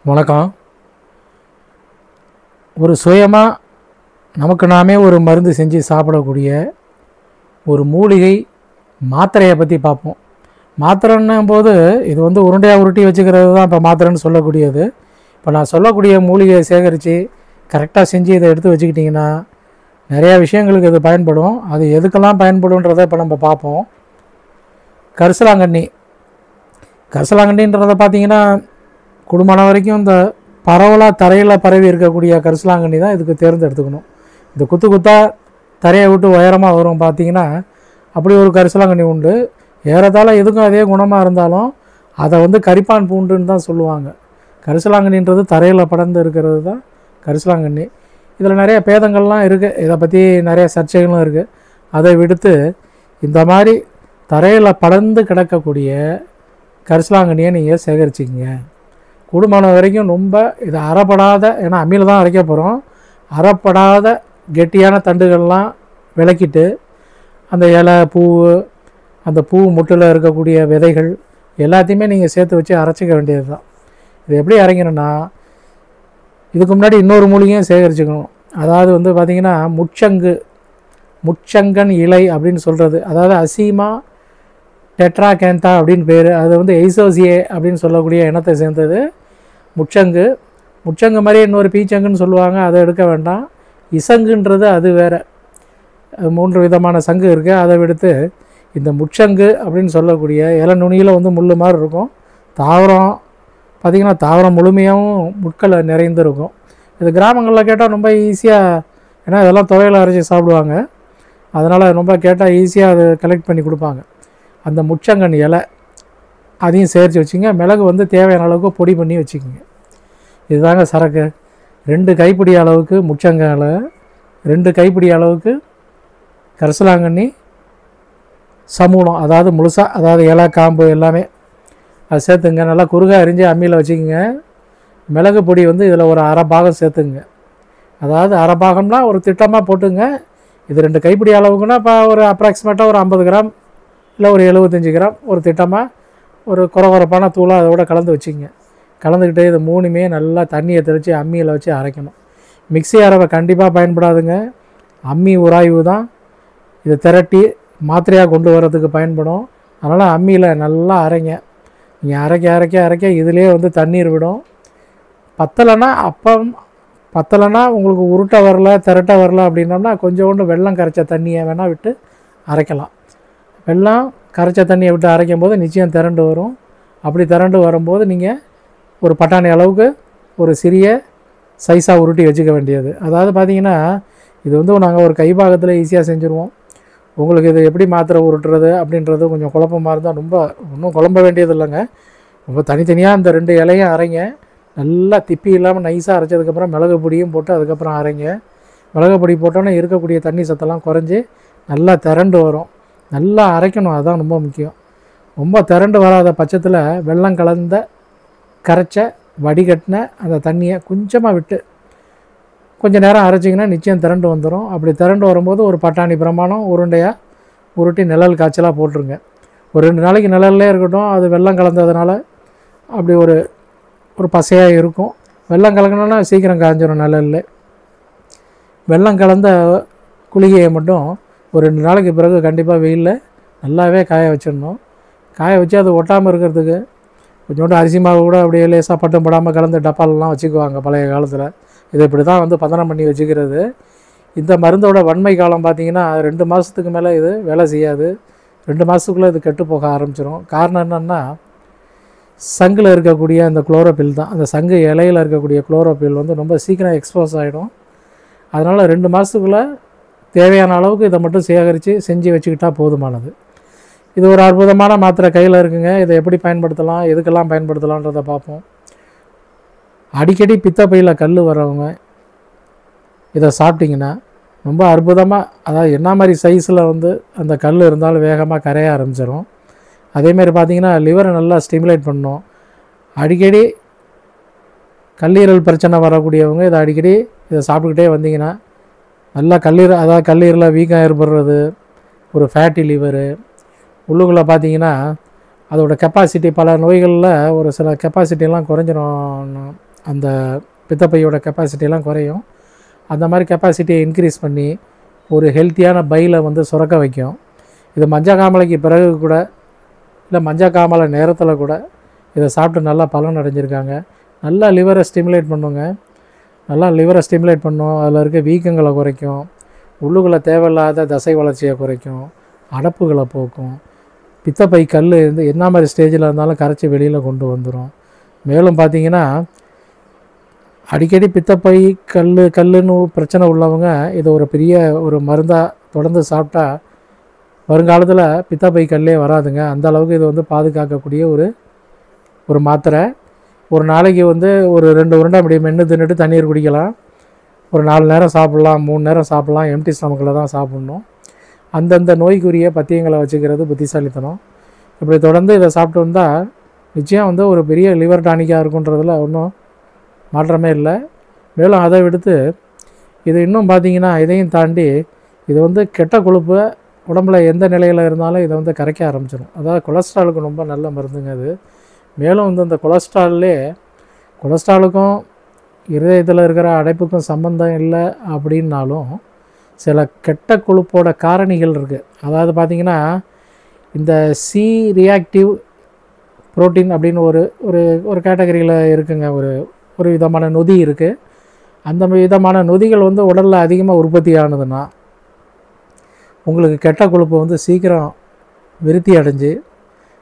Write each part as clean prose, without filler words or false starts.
வணக்கம். ஒரு சுயமாக நமக்கு நாமே ஒரு மருந்து செஞ்சு சாப்பிடக்கூடிய ஒரு மூலிகை மாத்திரையை பற்றி பார்ப்போம். மாத்திரைன்னும் போது இது உருண்டையாக உருட்டி வச்சுக்கிறது தான் இப்போ மாத்திரைன்னு சொல்லக்கூடியது. இப்போ நான் சொல்லக்கூடிய மூலிகையை சேகரித்து கரெக்டாக செஞ்சு இதை எடுத்து வச்சுக்கிட்டிங்கன்னா நிறையா விஷயங்களுக்கு இது பயன்படும். அது எதுக்கெல்லாம் பயன்படுன்றதை இப்போ நம்ம பார்ப்போம். கரிசலாங்கண்ணின்றதை பார்த்திங்கன்னா குடும்பமான வரைக்கும் இந்த பரவலாக தரையில் பரவி இருக்கக்கூடிய கரிசலாங்கண்ணி தான் இதுக்கு தேர்ந்தெடுத்துக்கணும். இந்த குத்தாக தரையை விட்டு உயரமாக வரும் பார்த்திங்கன்னா அப்படி ஒரு கரிசலாங்கண்ணி உண்டு. ஏறத்தாழ எதுக்கும் அதே குணமாக இருந்தாலும் அதை கரிப்பான் பூண்டுன்னு தான் சொல்லுவாங்க. கரிசலாங்கண்ணின்றது தரையில் படர்ந்து இருக்கிறது தான் கரிசலாங்கண்ணி. இதில் நிறைய பேதங்கள்லாம் இருக்குது. இதை பற்றி நிறைய சர்ச்சைகளும் இருக்குது. அதை விடுத்து இந்த மாதிரி தரையில் படர்ந்து கிடக்கக்கூடிய கரிசலாங்கண்ணியை நீங்கள் சேகரிச்சிக்கிங்க. கூடுமான வரைக்கும் ரொம்ப இது அறப்படாத, ஏன்னா அம்மியில் தான் அரைக்க போகிறோம், அறப்படாத கெட்டியான தண்டுகள்லாம் விளக்கிட்டு அந்த இலை அந்த பூ முட்டில் இருக்கக்கூடிய விதைகள் எல்லாத்தையுமே நீங்கள் சேர்த்து வச்சு அரைச்சிக்க வேண்டியது தான். இது எப்படி அரைக்கணும்னா, இதுக்கு முன்னாடி இன்னொரு மூலிகையும் சேகரிச்சுக்கணும். அதாவது பார்த்திங்கன்னா முச்சங்கன் இலை அப்படின்னு சொல்கிறது. அதாவது அசீமா டெட்ராகேந்தா அப்படின்னு பேர். அது எய்சோசியே அப்படின்னு சொல்லக்கூடிய இனத்தை சேர்ந்தது முச்சங்கு மாதிரி இன்னொரு பீச்சங்குன்னு சொல்லுவாங்க. அதை எடுக்க வேண்டாம். இசங்குன்றது அது வேறு. 3 விதமான சங்கு இருக்குது. அதை விடுத்து இந்த முச்சங்கு அப்படின்னு சொல்லக்கூடிய இலை நுனியில் முள் மாதிரி இருக்கும். தாவரம் பார்த்திங்கன்னா தாவரம் முழுமையாகவும் முட்களை நிறைந்திருக்கும். இது கிராமங்களில் கேட்டால் ரொம்ப ஈஸியாக, ஏன்னா இதெல்லாம் துவையில் அரைச்சி சாப்பிடுவாங்க. அதனால் ரொம்ப கேட்டால் ஈஸியாக அது கலெக்ட் பண்ணி கொடுப்பாங்க. அந்த முச்சங்கன் இலை அதையும் சேர்த்து வச்சுங்க. மிளகு தேவையான அளவுக்கு பொடி பண்ணி வச்சுக்கோங்க. இதுதாங்க சரக்கு. 2 கைப்பிடி அளவுக்கு முச்சங்க இலை, 2 கைப்பிடி அளவுக்கு கரிசலாங்கண்ணி சமூலம், அதாவது முழுசாக, அதாவது இலை காம்பு எல்லாமே அது சேர்த்துங்க. நல்லா குறுகாக அரிஞ்சு அம்மியில் வச்சுக்கோங்க. மிளகு பொடி இதில் ஒரு அரை பாகம் சேர்த்துங்க. அதாவது அரை பாகம்னா ஒரு திட்டமாக போட்டுங்க. இது 2 கைப்பிடி அளவுக்குன்னா இப்போ ஒரு அப்ராக்சிமேட்டாக ஒரு 50 கிராம் இல்லை ஒரு 75 கிராம் ஒரு திட்டமாக ஒரு குறப்பான தூளாக அதோட கலந்து வச்சுக்கோங்க. கலந்துக்கிட்டு இது 3மே நல்லா தண்ணியை தெளித்து அம்மியில் வச்சு அரைக்கணும். மிக்ஸி அரைவை கண்டிப்பாக பயன்படாதுங்க. அம்மி உராய்வு தான் இதை திரட்டி மாத்திரையாக கொண்டு வரதுக்கு பயன்படும். அதனால் அம்மியில் நல்லா அரைங்க. நீங்கள் அரைக்க இதிலே தண்ணீர் விடும். பத்தலைன்னா உங்களுக்கு உருட்ட வரல திரட்ட வரல அப்படின்னோம்னா கொஞ்சோண்டு வெல்லம் கரைச்ச தண்ணியை வேணால் விட்டு அரைக்கலாம். வெல்லம் கரைச்ச தண்ணியை விட்டு அரைக்கும் போது நிச்சயம் திரண்டு வரும். அப்படி திரண்டு வரும்போது நீங்கள் ஒரு பட்டாணி அளவுக்கு ஒரு சிறிய சைஸாக உருட்டி வச்சுக்க வேண்டியது. அதாவது பார்த்திங்கன்னா இது நாங்கள் ஒரு கைபாகத்தில் ஈஸியாக செஞ்சுருவோம். உங்களுக்கு இது எப்படி மாத்திரை உருட்டுறது அப்படின்றது கொஞ்சம் குழப்பமாக இருந்தால் ரொம்ப ஒன்றும் குழம்ப வேண்டியது இல்லைங்க. ரொம்ப தனித்தனியாக அந்த 2 இலையும் அரைங்க. நல்லா திப்பி இல்லாமல் நைஸாக அரைச்சதுக்கப்புறம் மிளகு பொடியும் போட்டு அதுக்கப்புறம் அரைங்க. மிளகு பொடி போட்டோன்னே இருக்கக்கூடிய தண்ணி சத்தெல்லாம் குறைஞ்சி நல்லா திரண்டு வரும். நல்லா அரைக்கணும், அதுதான் ரொம்ப முக்கியம். ரொம்ப திரண்டு வராத பட்சத்தில் வெல்லம் கலந்த கரைச்ச வடிகட்டின அந்த தண்ணியை கொஞ்சமாக விட்டு கொஞ்சம் நேரம் அரைச்சிங்கன்னா நிச்சயம் திரண்டு வந்துடும். அப்படி திரண்டு வரும்போது ஒரு பட்டாணி பிரமாணம் உருண்டையாக உருட்டி நிழல் காய்ச்சலாக போட்டுருங்க. ஒரு 2 நாளைக்கு நிழல்லே இருக்கட்டும். அது வெல்லம் கலந்ததுனால அப்படி ஒரு பசையாக இருக்கும். வெல்லம் கலக்கணுன்னா சீக்கிரம் காய்ஞ்சிடும் நிழல்ல. வெல்லம் கலந்த குளிகையை மட்டும் ஒரு 2 நாளைக்கு பிறகு கண்டிப்பாக வெயிலில் நல்லாவே காய வச்சிடணும். காய வச்சு அது ஒட்டாமல் இருக்கிறதுக்கு கொஞ்சோண்டு அரிசி மாவு கூட அப்படியே லேசாக பட்டும் படாமல் கலந்து டப்பாலெலாம் வச்சுக்குவாங்க பழைய காலத்தில். இது இப்படி தான் பதனம் பண்ணி வச்சுக்கிறது. இந்த மருந்தோட வன்மை காலம் பார்த்திங்கன்னா 2 மாதத்துக்கு மேலே இது வேலை செய்யாது. 2 மாதத்துக்குள்ளே இது கெட்டு போக ஆரம்பிச்சிடும். காரணம் என்னென்னா, சங்கில் இருக்கக்கூடிய அந்த குளோரோபில் தான். அந்த சங்கு இலையில் இருக்கக்கூடிய குளோரோபில் ரொம்ப சீக்கிரம் எக்ஸ்போஸ் ஆகிடும். அதனால் 2 மாதத்துக்குள்ளே தேவையான அளவுக்கு இதை மட்டும் சேகரித்து செஞ்சு வச்சுக்கிட்டால் போதுமானது. இது ஒரு அற்புதமான மாத்திரை கையில் இருக்குங்க. இதை எப்படி பயன்படுத்தலாம், எதுக்கெல்லாம் பயன்படுத்தலான்றதை பார்ப்போம். அடிக்கடி பித்தப்பையில் கல் வரவங்க இதை சாப்பிட்டிங்கன்னா ரொம்ப அற்புதமாக, அதாவது என்ன மாதிரி சைஸில் அந்த கல் இருந்தாலும் வேகமாக கரைய ஆரம்பிச்சிடும். அதேமாதிரி பார்த்திங்கன்னா லிவரை நல்லா ஸ்டிமுலேட் பண்ணணும். அடிக்கடி கல்லீரல் பிரச்சனை வரக்கூடியவங்க இதை அடிக்கடி சாப்பிட்டுக்கிட்டே வந்தீங்கன்னா நல்லா கல்லீரலில் வீக்கம் ஏற்படுறது, ஒரு ஃபேட்டி லிவரு, உள்ளுக்குள்ளே பார்த்திங்கன்னா அதோடய கெப்பாசிட்டி பல நோய்களில் ஒரு சில கெப்பாசிட்டிலாம் குறைஞ்சிரும். அந்த பித்தப்பையோட கெப்பாசிட்டியெல்லாம் குறையும். அந்த மாதிரி கெப்பாசிட்டியை இன்க்ரீஸ் பண்ணி ஒரு ஹெல்த்தியான பையில் வந்து சுரக்க வைக்கும். இது மஞ்சக்காமலைக்கு பிறகு கூட இல்லை மஞ்சக்காமலை நேரத்தில் கூட இதை சாப்பிட்டு நல்லா பலன் அடைஞ்சிருக்காங்க. நல்லா லிவரை ஸ்டிமுலேட் பண்ணுங்க. நல்லா லிவரை ஸ்டிமுலேட் பண்ணும். அதில் இருக்க வீக்கங்களை குறைக்கும். உள்ளுக்குள்ளே தேவையில்லாத தசை வளர்ச்சியை குறைக்கும். அடப்புகளை போக்கும். பித்தப்பை கல் வந்து என்ன மாதிரி ஸ்டேஜில் இருந்தாலும் கரைச்சி வெளியில் கொண்டு வந்துடும். மேலும் பார்த்திங்கன்னா அடிக்கடி பித்தப்பை கல்லுன்னு பிரச்சனை உள்ளவங்க இது ஒரு பெரிய ஒரு மருந்தாக தொடர்ந்து சாப்பிட்டா வருங்காலத்தில் பித்தப்பை கல்லே வராதுங்க. அந்த அளவுக்கு இது வந்து பாதுகாக்கக்கூடிய ஒரு மாத்திரை. ஒரு நாளைக்கு வந்து ஒரு 2 உருண்டை அப்படி மென்று தின்னுட்டு தண்ணீர் குடிக்கலாம். ஒரு 4 நேரம் சாப்பிட்லாம், 3 நேரம் சாப்பிட்லாம். எம்டி ஸ்டமக்கில் தான் சாப்பிட்ணும். அந்தந்த நோய்க்குரிய பத்தியங்களை வச்சுக்கிறது புத்திசாலித்தனம். இப்படி தொடர்ந்து இதை சாப்பிட்டு வந்தால் நிச்சயம் வந்து ஒரு பெரிய லிவர் டானிக்காக இருக்குன்றதில் ஒன்றும் மாற்றமே இல்லை. மேலும் அதை விடுத்து இது இன்னும் பார்த்திங்கன்னா இதையும் தாண்டி இது வந்து கெட்ட கொழுப்பு உடம்புல எந்த நிலையில் இருந்தாலும் இதை வந்து கரைக்க ஆரம்பிச்சிடும். அதாவது கொலஸ்ட்ராலுக்கு ரொம்ப நல்ல மருந்துங்க அது. மேலும் வந்து இந்த கொலஸ்ட்ராலுக்கும் இருதயத்தில் இருக்கிற அடைப்புக்கும் சம்மந்தம் இல்லை அப்படின்னாலும் சில கெட்ட கொழுப்போட காரணிகள் இருக்குது. அதாவது பார்த்திங்கன்னா இந்த சி ரியாக்டிவ் புரோட்டீன் அப்படின்னு ஒரு கேட்டகரியில் இருக்குங்க. ஒரு விதமான நொதி இருக்குது. அந்த விதமான நொதிகள் வந்து உடலில் அதிகமாக உற்பத்தி ஆனதுன்னா உங்களுக்கு கெட்ட கொழுப்பு வந்து சீக்கிரம் விருத்தி அடைஞ்சு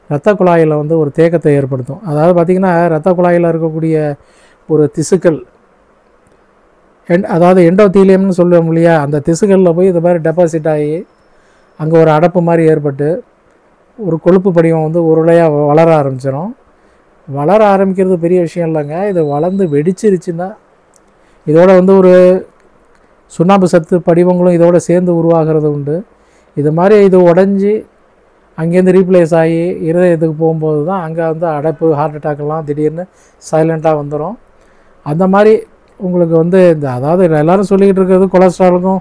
இரத்த குழாயில் வந்து ஒரு தேக்கத்தை ஏற்படுத்தும். அதாவது பார்த்திங்கன்னா இரத்த குழாயில் இருக்கக்கூடிய ஒரு திசுக்கள் அதாவது எண்டோத்தீலியம்னு சொல்லுவோம் இல்லையா, அந்த திசுக்களில் போய் இது மாதிரி டெபாசிட் ஆகி அங்கே ஒரு அடப்பு மாதிரி ஏற்பட்டு ஒரு கொழுப்பு படிவம் வந்து உருளையாக வளர ஆரம்பிச்சிடும். வளர ஆரம்பிக்கிறது பெரிய விஷயம் இல்லைங்க. இது வளர்ந்து வெடிச்சிருச்சுன்னா இதோட வந்து ஒரு சுண்ணாம்பு சத்து படிவங்களும் இதோடு சேர்ந்து உருவாகிறது உண்டு. இது மாதிரி இது உடஞ்சி அங்கேருந்து ரீப்ளேஸ் ஆகி இருதயத்துக்கு போகும்போது தான் அங்கே வந்து அடைப்பு, ஹார்ட் அட்டாக்கெல்லாம் திடீர்னு சைலண்ட்டாக வந்துடும். அந்த மாதிரி உங்களுக்கு வந்து அதாவது எல்லோரும் சொல்லிக்கிட்டு இருக்கிறது கொலஸ்ட்ராலுக்கும்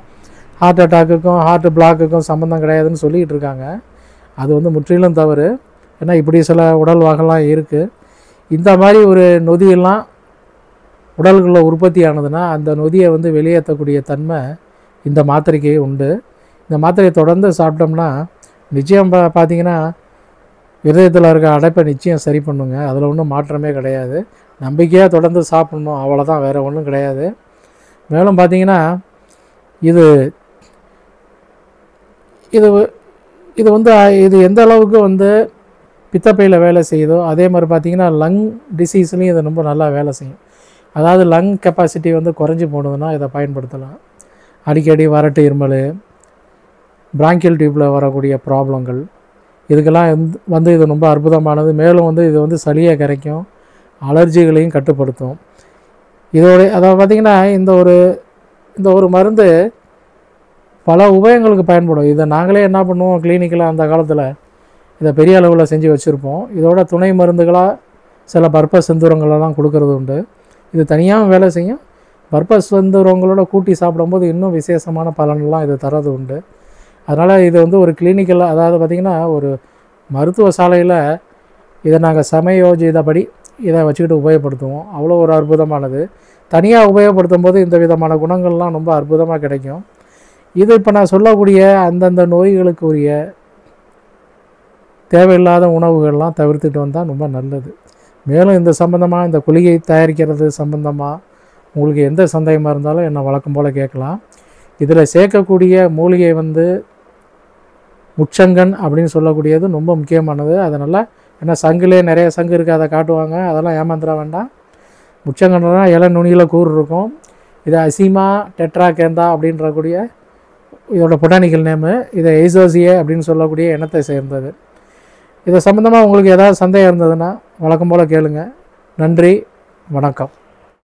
ஹார்ட் அட்டாக்குக்கும் ஹார்ட் பிளாக்குக்கும் சம்மந்தம் கிடையாதுன்னு சொல்லிக்கிட்டு இருக்காங்க. அது வந்து முற்றிலும் தவறு. ஏன்னா இப்படி சில உடல் வகைலாம் இருக்குது. இந்த மாதிரி ஒரு நொதியெல்லாம் உடல்களில் உற்பத்தி ஆனதுன்னா அந்த நொதியை வந்து வெளியேற்றக்கூடிய தன்மை இந்த மாத்திரைக்கு உண்டு. இந்த மாத்திரையை தொடர்ந்து சாப்பிட்டோம்னா நிச்சயம் பார்த்திங்கன்னா இருதயத்தில் இருக்க அடைப்பை நிச்சயம் சரி பண்ணுங்க. அதில் ஒன்றும் மாற்றமே கிடையாது. நம்பிக்கையாக தொடர்ந்து சாப்பிட்ணும், அவ்வளோதான், வேறு ஒன்றும் கிடையாது. மேலும் பார்த்திங்கன்னா இது இது இது வந்து இது எந்த அளவுக்கு வந்து பித்தப்பையில் வேலை செய்யுதோ அதே மாதிரி பார்த்திங்கன்னா லங் டிசீஸ்லேயும் இது ரொம்ப நல்லா வேலை செய்யும். அதாவது லங் கெப்பாசிட்டி வந்து குறைஞ்சி போனதுன்னா இதை பயன்படுத்தலாம். அடிக்கடி வறட்டு இருமல், பிராங்கியல் டியூப்பில் வரக்கூடிய ப்ராப்ளங்கள், இதுக்கெல்லாம் வந்து இது ரொம்ப அற்புதமானது. மேலும் வந்து இது வந்து சளியை கரைக்கும், அலர்ஜிகளையும் கட்டுப்படுத்தும். அதாவது பார்த்திங்கன்னா இந்த ஒரு மருந்து பல உபயோகங்களுக்கு பயன்படும். இதை நாங்களே என்ன பண்ணுவோம், கிளினிக்கில் அந்த காலத்தில் இதை பெரிய அளவில் செஞ்சு வச்சுருப்போம். இதோட துணை மருந்துகளாக சில பர்பஸ் செந்தூரங்களெல்லாம் கொடுக்கறது உண்டு. இது தனியாக வேலை செய்யும். பர்பஸ் செந்தூரங்களோட கூட்டி சாப்பிடும்போது இன்னும் விசேஷமான பலனெல்லாம் இது தரது உண்டு. அதனால் இது வந்து ஒரு கிளினிக்கில், அதாவது பார்த்திங்கன்னா ஒரு மருத்துவ சாலையில் இதை நாங்கள் சமயோஜிதப்படி இதை வச்சுக்கிட்டு உபயோகப்படுத்துவோம். அவ்வளோ ஒரு அற்புதமானது. தனியாக உபயோகப்படுத்தும் போது இந்த விதமான குணங்கள்லாம் ரொம்ப அற்புதமாக கிடைக்கும். இது இப்போ நான் சொல்லக்கூடிய அந்தந்த நோய்களுக்குரிய தேவையில்லாத உணவுகள்லாம் தவிர்த்துட்டு வந்தால் ரொம்ப நல்லது. மேலும் இந்த சம்பந்தமாக, இந்த குளிகை தயாரிக்கிறது சம்பந்தமாக உங்களுக்கு எந்த சந்தேகமாக இருந்தாலும் என்னை வழக்கம் போல் கேட்கலாம். இதில் சேர்க்கக்கூடிய மூலிகை வந்து முச்சங்கன் அப்படின்னு சொல்லக்கூடியது ரொம்ப முக்கியமானது. அதனால் ஏன்னா சங்குலேயே நிறைய சங்கு இருக்குது, அதை காட்டுவாங்க, அதெல்லாம் ஏமாந்துட வேண்டாம். முச்சங்கன்னா இலை நுனியில் கூறு இருக்கும். இது அசிமா டெட்ராகேந்தா அப்படின்றக்கூடிய இதோட பொட்டானிக்கல் நேமு. இதை எய்சோசியே அப்படின்னு சொல்லக்கூடிய இனத்தை சேர்ந்தது. இதை சம்மந்தமாக உங்களுக்கு ஏதாவது சந்தேகம் இருந்ததுன்னா வழக்கம் போல் கேளுங்க. நன்றி, வணக்கம்.